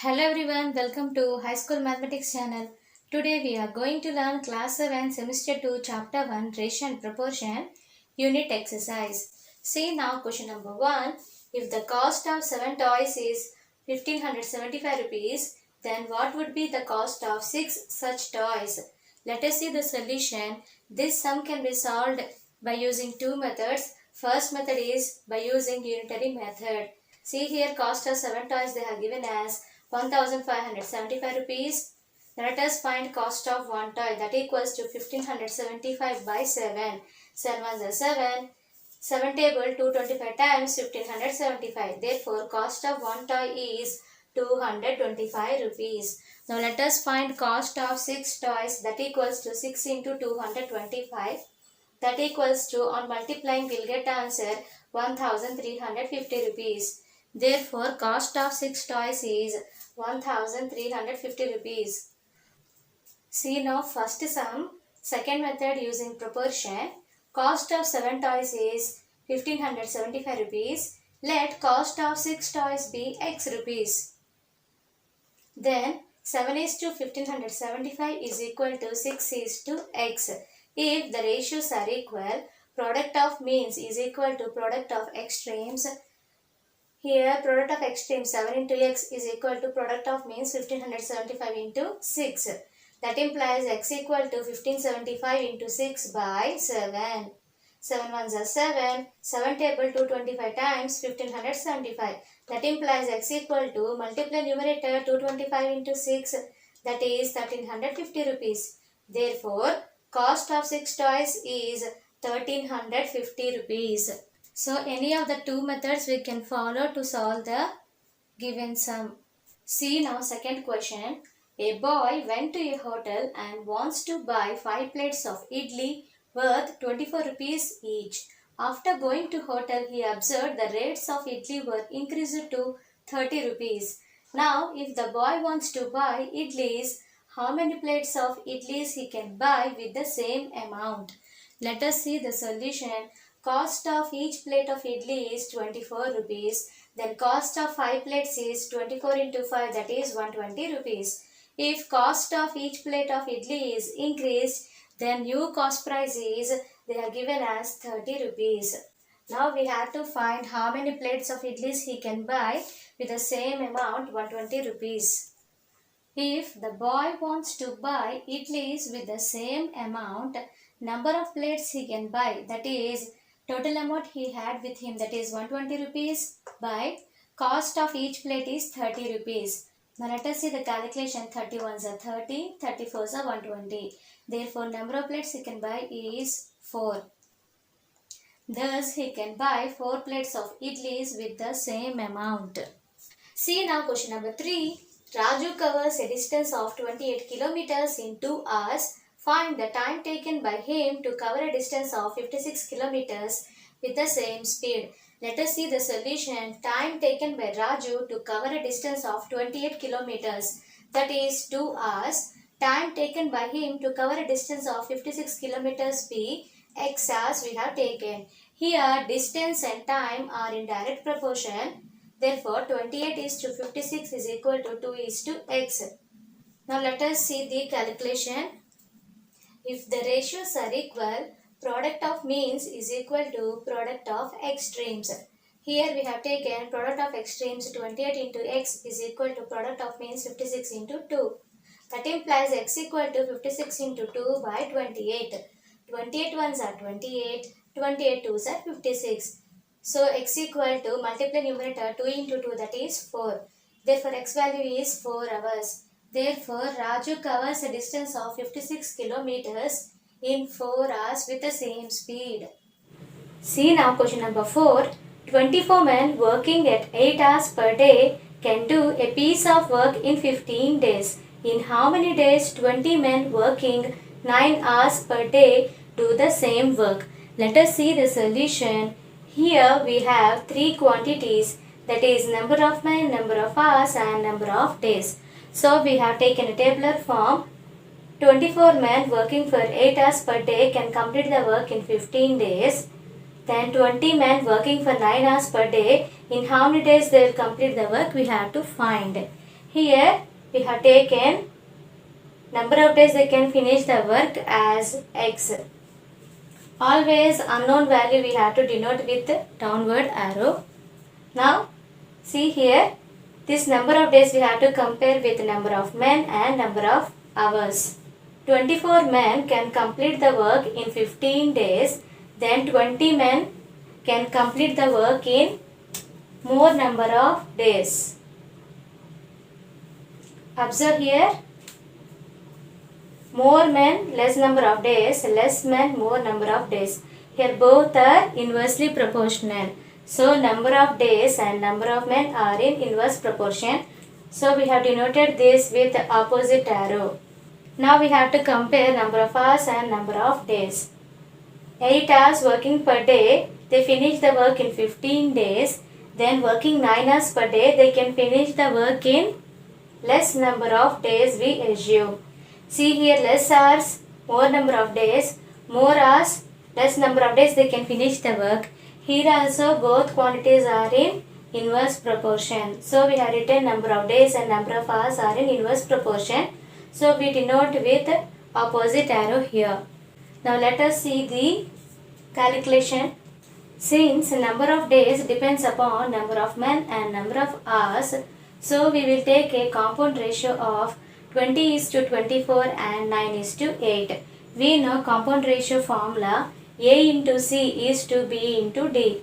Hello everyone, welcome to High School Mathematics channel. Today we are going to learn class 7 semester 2 chapter 1 ratio and proportion unit exercise. See now question number 1. If the cost of 7 toys is 1575 rupees, then what would be the cost of 6 such toys? Let us see the solution. This sum can be solved by using two methods. First method is by using unitary method. See here, cost of 7 toys they have given as 1575 rupees. Let us find cost of one toy, that equals to 1575 by 7. 7 ones are 7. 7 table 225 times 1575. Therefore, cost of one toy is 225 rupees. Now let us find cost of 6 toys, that equals to 6 into 225. That equals to, on multiplying we'll get answer 1350 rupees. Therefore, cost of 6 toys is 1350 rupees. See now first sum, second method using proportion. Cost of 7 toys is 1575 rupees. Let cost of 6 toys be x rupees. Then 7 is to 1575 is equal to 6 is to x. If the ratios are equal, product of means is equal to product of extremes. Here product of extremes 7 into x is equal to product of means 1575 into 6. That implies x equal to 1575 into 6 by 7. 7 ones are 7. 7 table 225 times 1575. That implies x equal to, multiply numerator 225 into 6, that is 1350 rupees. Therefore, cost of 6 toys is 1350 rupees. So any of the two methods we can follow to solve the given sum. See now second question. A boy went to a hotel and wants to buy 5 plates of idli worth 24 rupees each. After going to hotel, he observed the rates of idli were increased to 30 rupees. Now if the boy wants to buy idlis, how many plates of idlis he can buy with the same amount? Let us see the solution. Cost of each plate of idli is 24 rupees. Then cost of 5 plates is 24 into 5, that is 120 rupees. If cost of each plate of idli is increased, then new cost price is, they are given as 30 rupees. Now we have to find how many plates of idlis he can buy with the same amount, 120 rupees. If the boy wants to buy idlis with the same amount, number of plates he can buy, that is total amount he had with him, that is 120 rupees, by cost of each plate is 30 rupees. Now let us see the calculation. 31s are 30, 34s are 120. Therefore, number of plates he can buy is 4. Thus, he can buy 4 plates of idlis with the same amount. See now question number 3. Raju covers a distance of 28 kilometers in 2 hours. Find the time taken by him to cover a distance of 56 kilometers with the same speed. Let us see the solution. Time taken by Raju to cover a distance of 28 kilometers, that is 2 hours. Time taken by him to cover a distance of 56 kilometers be x hours we have taken. Here distance and time are in direct proportion. Therefore 28 is to 56 is equal to 2 is to x. Now let us see the calculation. If the ratios are equal, product of means is equal to product of extremes. Here we have taken product of extremes 28 into x is equal to product of means 56 into 2. That implies x equal to 56 into 2 by 28. 28 ones are 28, 28 twos are 56. So x equal to, multiply numerator 2 into 2, that is 4. Therefore x value is 4 hours. Therefore Raju covers a distance of 56 kilometers in 4 hours with the same speed. See now question number 4. 24 men working at 8 hours per day can do a piece of work in 15 days. In how many days 20 men working 9 hours per day do the same work? Let us see the solution. Here we have 3 quantities, that is number of men, number of hours and number of days. So we have taken a tabular form. 24 men working for 8 hours per day can complete the work in 15 days. Then 20 men working for 9 hours per day, in how many days they will complete the work we have to find. Here we have taken number of days they can finish the work as x. Always unknown value we have to denote with downward arrow. Now see here, this number of days we have to compare with number of men and number of hours. 24 men can complete the work in 15 days, then 20 men can complete the work in more number of days. Observe here, more men, less number of days, less men, more number of days. Here both are inversely proportional. So number of days and number of men are in inverse proportion. So we have denoted this with opposite arrow. Now we have to compare number of hours and number of days. 8 hours working per day, they finish the work in 15 days. Then working 9 hours per day, they can finish the work in less number of days we assume. See here, less hours, more number of days, more hours, less number of days they can finish the work. Here also both quantities are in inverse proportion. So we have written number of days and number of hours are in inverse proportion. So we denote with opposite arrow here. Now let us see the calculation. Since number of days depends upon number of men and number of hours, so we will take a compound ratio of 20:24 and 9:8. We know compound ratio formula A into C is to B into D.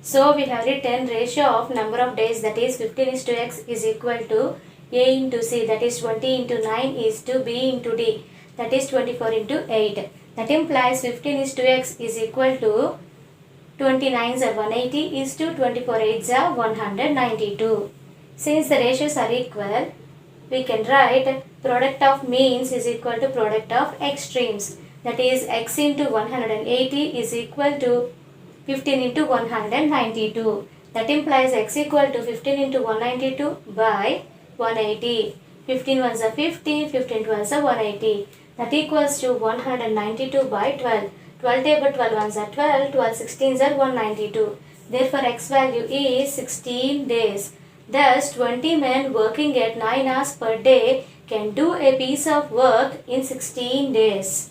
So we have written ratio of number of days, that is 15:x is equal to A into C, that is 20 into 9 is to B into D, that is 24 into 8. That implies 15:x is equal to 29s are 180 is to 24 8s are 192. Since the ratios are equal, we can write product of means is equal to product of extremes. That is x into 180 is equal to 15 into 192. That implies x equal to 15 into 192 by 180. 15 ones are 50, 15 12s are 180. That equals to 192 by 12. 12 table 12 ones are 12, 12 16s are 192. Therefore x value is 16 days. Thus 20 men working at 9 hours per day can do a piece of work in 16 days.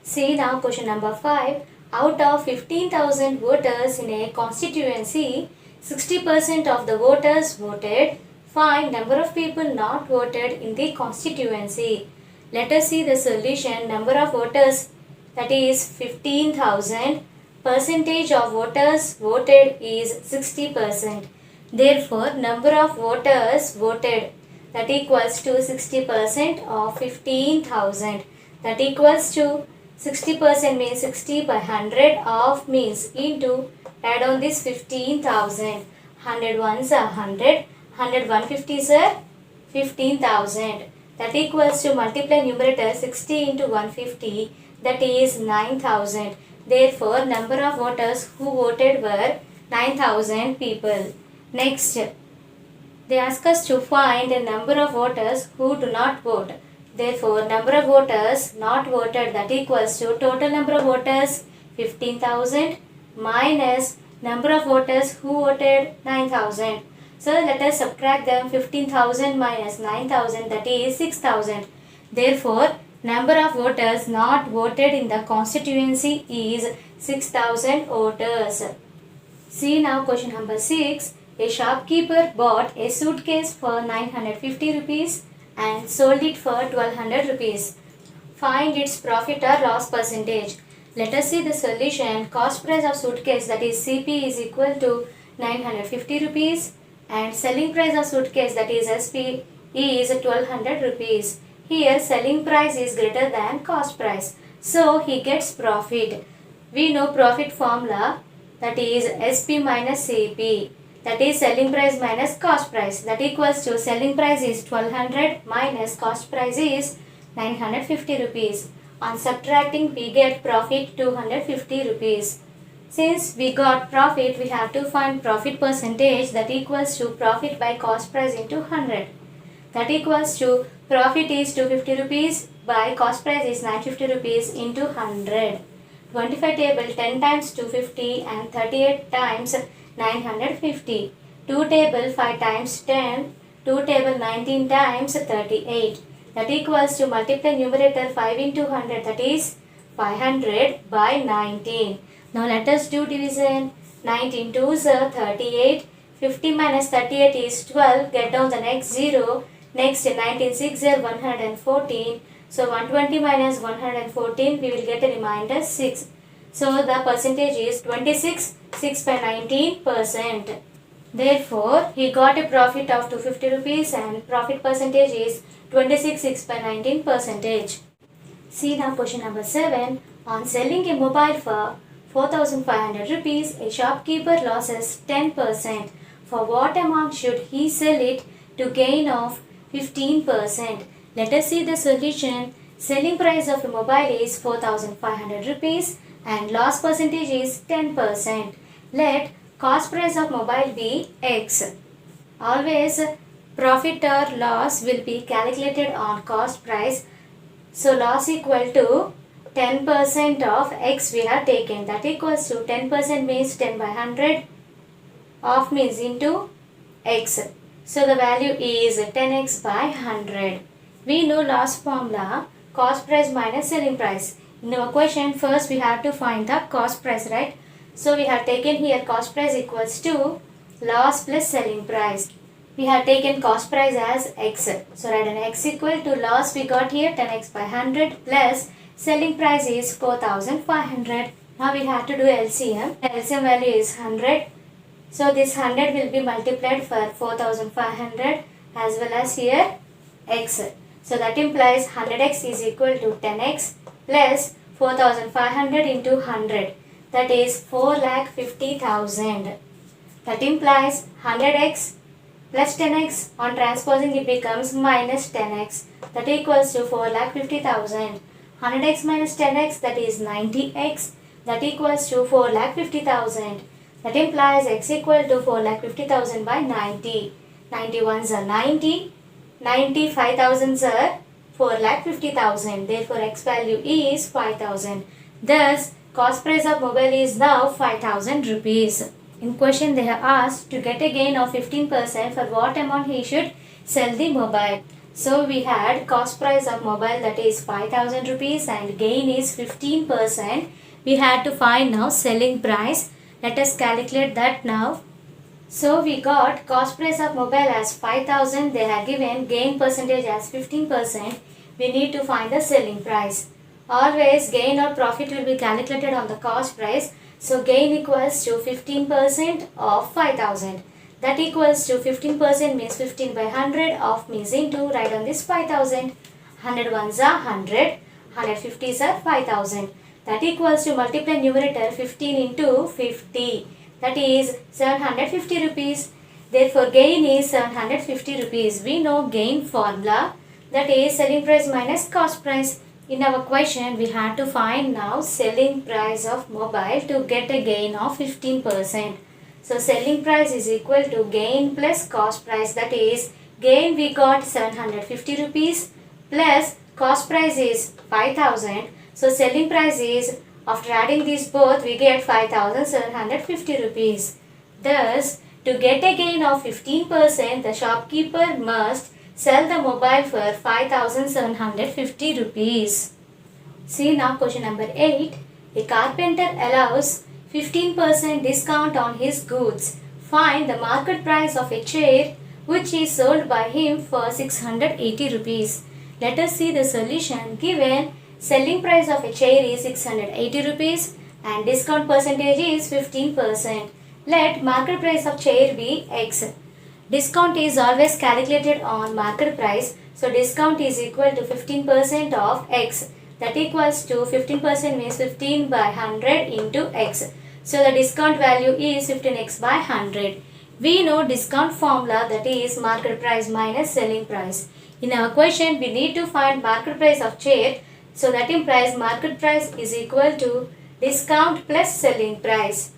See now question number 5. Out of 15,000 voters in a constituency, 60% of the voters voted. Find number of people not voted in the constituency. Let us see the solution. Number of voters, that is 15,000. Percentage of voters voted is 60%. Therefore, number of voters voted, that equals to 60% of 15,000. That equals to 60% means 60 by 100 of means into, add on this 15,000. 100 ones are 100, 100 150s are 15,000. That equals to multiply numerator 60 into 150, that is 9,000. Therefore, number of voters who voted were 9,000 people. Next, they ask us to find a number of voters who do not vote. Therefore, number of voters not voted, that equals to total number of voters 15,000 minus number of voters who voted 9,000. So let us subtract them. 15,000 minus 9,000, that is 6,000. Therefore, number of voters not voted in the constituency is 6,000 voters. See now question number 6. A shopkeeper bought a suitcase for 950 rupees and sold it for 1200 rupees. Find its profit or loss percentage. Let us see the solution. Cost price of suitcase, that is CP, is equal to 950 rupees and selling price of suitcase, that is SP, is 1200 rupees. Here selling price is greater than cost price, so he gets profit. We know profit formula, that is SP minus CP, that is selling price minus cost price, that equals to selling price is 1200 minus cost price is 950 rupees. On subtracting, we get profit 250 rupees. Since we got profit, we have to find profit percentage, that equals to profit by cost price into 100. That equals to profit is 250 rupees by cost price is 950 rupees into 100. 25 table 10 times 250 and 38 times 950. 2 table 5 times 10, 2 table 19 times 38. That equals to multiply numerator 5 into 100, that is 500 by 19. Now let us do division. 19 2s are 38. 50 minus 38 is 12. Get down the next 0. Next 19 6 are 114. So 120 minus 114, we will get a remainder 6. So the percentage is 26, 6 by 19%. Therefore, he got a profit of 250 rupees and profit percentage is 26, 6 by 19%. See now question number 7. On selling a mobile for 4,500 rupees, a shopkeeper loses 10%. For what amount should he sell it to gain of 15%? Let us see the solution. Selling price of a mobile is 4,500 rupees and loss percentage is 10%. Let cost price of mobile be X. Always profit or loss will be calculated on cost price. So loss equal to 10% of X we have taken. That equals to 10% means 10 by 100 of means into X. So the value is 10x by 100. We know loss formula, cost price minus selling price. In our question, first we have to find the cost price, right? So we have taken here cost price equals to loss plus selling price. We have taken cost price as X. So write an X equal to loss we got here 10x by 100 plus selling price is 4,500. Now we have to do LCM. The LCM value is 100. So this 100 will be multiplied for 4,500 as well as here X. So that implies 100x is equal to 10x plus 4,500 into 100. That is 4,50,000. That implies 100x plus 10x. On transposing it becomes minus 10x. That equals to 4,50,000. 100x minus 10x, that is 90x. That equals to 4,50,000. That implies x equal to 4,50,000 by 90. 91s are 90. 95,000s are 4,50,000. Therefore, x value is 5,000. Thus, cost price of mobile is now 5,000 rupees. In question, they have asked to get a gain of 15% for what amount he should sell the mobile. So, we had cost price of mobile that is 5,000 rupees and gain is 15%. We had to find now selling price. Let us calculate that now. So we got cost price of mobile as 5,000. They have given gain percentage as 15%. We need to find the selling price. Always gain or profit will be calculated on the cost price. So gain equals to 15% of 5,000. That equals to 15% means 15 by 100 of means into, write on this 5,000. 100 ones are 100. 150s are 5,000. That equals to multiply numerator 15 into 50. That is 750 rupees. Therefore, gain is 750 rupees. We know gain formula, that is selling price minus cost price. In our question, we had to find now selling price of mobile to get a gain of 15%. So, selling price is equal to gain plus cost price. That is, gain we got 750 rupees plus cost price is 5,000. So, selling price is, after adding these both, we get 5,750 rupees. Thus, to get a gain of 15%, the shopkeeper must sell the mobile for 5,750 rupees. See now question number 8. A carpenter allows 15% discount on his goods. Find the market price of a chair which is sold by him for 680 rupees. Let us see the solution. Given selling price of a chair is 680 rupees and discount percentage is 15%. Let market price of chair be X. Discount is always calculated on market price. So discount is equal to 15% of X. That equals to 15% means 15 by 100 into X. So the discount value is 15x by 100. We know discount formula, that is market price minus selling price. In our question, we need to find market price of chair. So that implies market price is equal to discount plus selling price.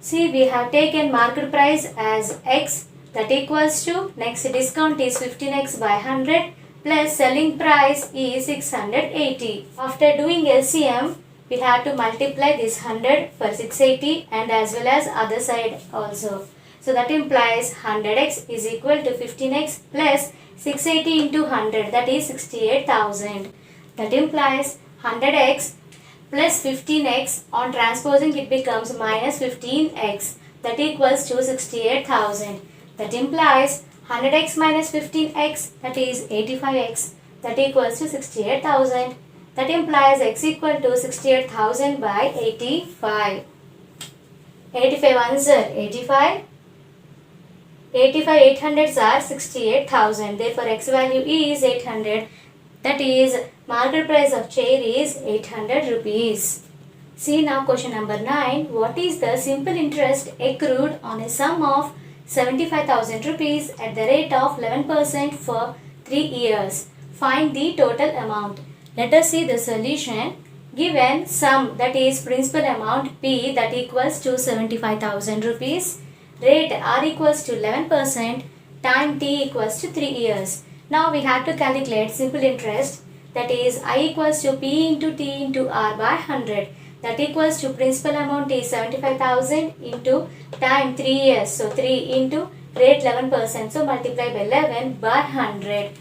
See, we have taken market price as X, that equals to, next discount is 15x by 100 plus selling price is 680. After doing LCM, we have to multiply this 100 for 680 and as well as other side also. So that implies 100x is equal to 15x plus 680 into 100, that is 68,000. That implies 100x plus 15x, on transposing it becomes minus 15x, that equals to 68,000. That implies 100x minus 15x, that is 85x, that equals to 68,000. That implies x equal to 68,000 by 85. 85 ones are 85. 85 800s are 68,000. Therefore, x value is 800. That is, market price of chair is 800 rupees. See now question number 9. What is the simple interest accrued on a sum of 75,000 rupees at the rate of 11% for 3 years? Find the total amount. Let us see the solution. Given sum, that is principal amount P, that equals to 75,000 rupees. Rate R equals to 11%, time T equals to 3 years. Now we have to calculate simple interest, that is I equals to P into T into R by 100. That equals to principal amount is 75,000 into time 3 years. So 3 into rate 11%. So multiply by 11 by 100.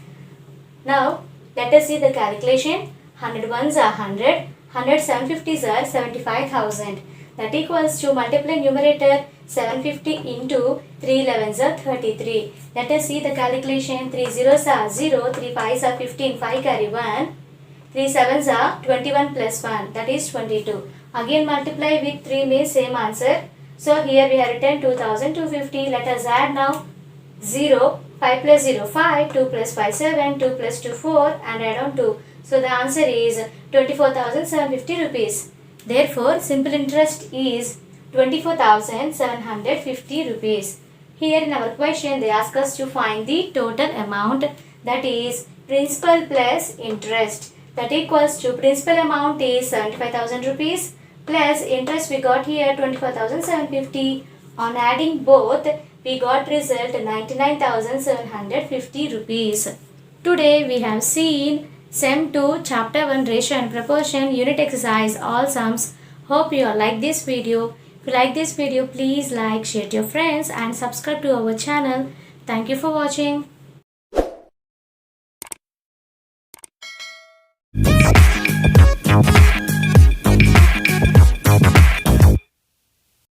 Now let us see the calculation. 100 ones are 100. 100 750s are 75,000. That equals to multiply numerator 750 into 3 11s are 33. Let us see the calculation. 3 zeros are 0, 3 5s are 15, 5 carry 1. 3 7s are 21 plus 1, that is 22. Again multiply with 3 means same answer. So here we have written 2250. Let us add now. 0, 5 plus 0 5, 2 plus 5 7, 2 plus 2 4 and add on 2. So the answer is 24,750 rupees. Therefore, simple interest is 24,750 rupees. Here in our question they ask us to find the total amount, that is principal plus interest. That equals to principal amount is 75,000 rupees plus interest we got here 24,750. On adding both we got result 99,750 rupees. Today we have seen Sem 2 Chapter 1 Ratio and Proportion Unit Exercise all sums. Hope you all like this video. If you like this video, please like, share to your friends and subscribe to our channel. Thank you for watching.